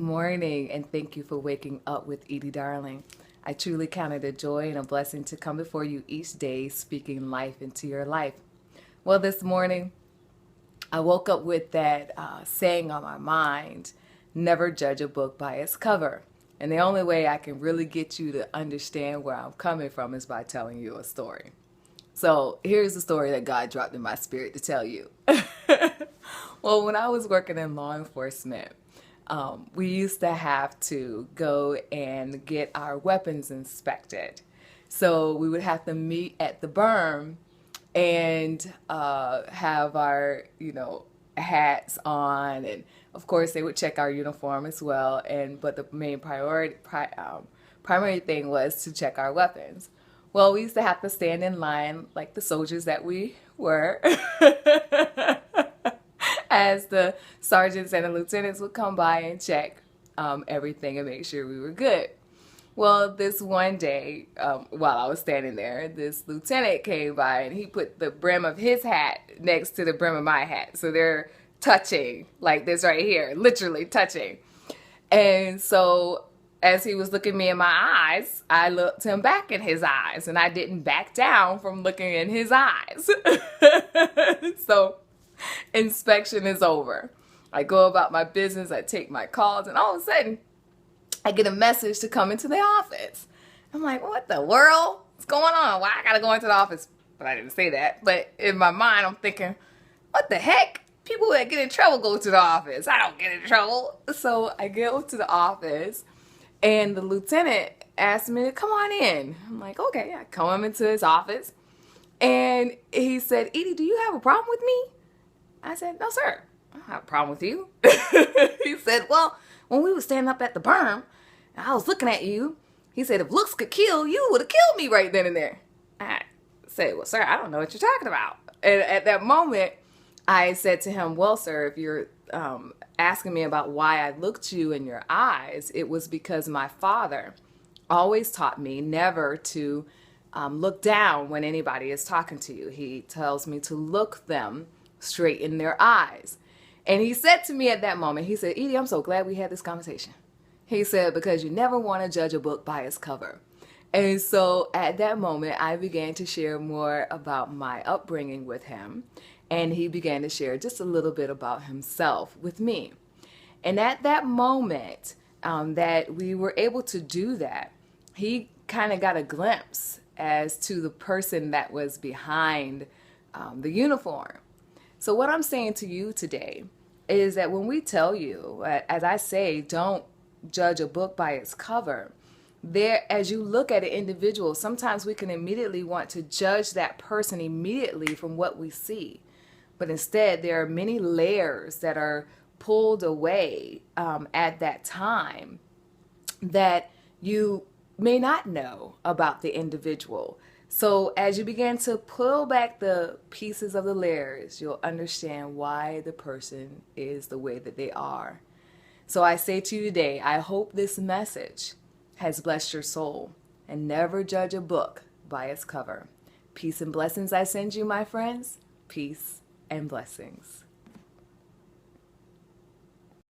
Morning, and thank you for waking up with Edie Darling. I truly count it a joy and a blessing to come before you each day speaking life into your life. Well, this morning, I woke up with that saying on my mind, never judge a book by its cover. And the only way I can really get you to understand where I'm coming from is by telling you a story. So here's the story that God dropped in my spirit to tell you. Well, when I was working in law enforcement, we used to have to go and get our weapons inspected. So we would have to meet at the berm and have our, hats on, and of course they would check our uniform as well. But the main primary thing was to check our weapons. Well, we used to have to stand in line like the soldiers that we were. As the sergeants and the lieutenants would come by and check everything and make sure we were good. Well, this one day, while I was standing there, this lieutenant came by and he put the brim of his hat next to the brim of my hat. So they're touching like this right here, literally touching. And so as he was looking me in my eyes, I looked him back in his eyes, and I didn't back down from looking in his eyes. So inspection is over. I go about my business, I take my calls, and all of a sudden, I get a message to come into the office. I'm like, what the world? What's going on? Why I gotta go into the office? But I didn't say that. But in my mind, I'm thinking, what the heck? People that get in trouble go to the office. I don't get in trouble. So I go to the office, and the lieutenant asked me to come on in. I'm like, okay. I come into his office, and he said, Edie, do you have a problem with me? I said, no, sir. I don't have a problem with you. He said, well, when we were standing up at the berm, and I was looking at you, he said, if looks could kill, you would have killed me right then and there. I said, well, sir, I don't know what you're talking about. And at that moment, I said to him, well, sir, if you're asking me about why I looked you in your eyes, it was because my father always taught me never to look down when anybody is talking to you. He tells me to look them straight in their eyes. And he said to me at that moment, he said, Edie, I'm so glad we had this conversation. He said, because you never want to judge a book by its cover. And so at that moment, I began to share more about my upbringing with him. And he began to share just a little bit about himself with me. And at that moment that we were able to do that, he kind of got a glimpse as to the person that was behind the uniform. So what I'm saying to you today is that when we tell you, as I say, don't judge a book by its cover, as you look at an individual, sometimes we can immediately want to judge that person immediately from what we see. But instead, there are many layers that are pulled away at that time that you may not know about the individual. So as you begin to pull back the pieces of the layers, you'll understand why the person is the way that they are. So I say to you today, I hope this message has blessed your soul, and never judge a book by its cover. Peace and blessings I send you, my friends. Peace and blessings.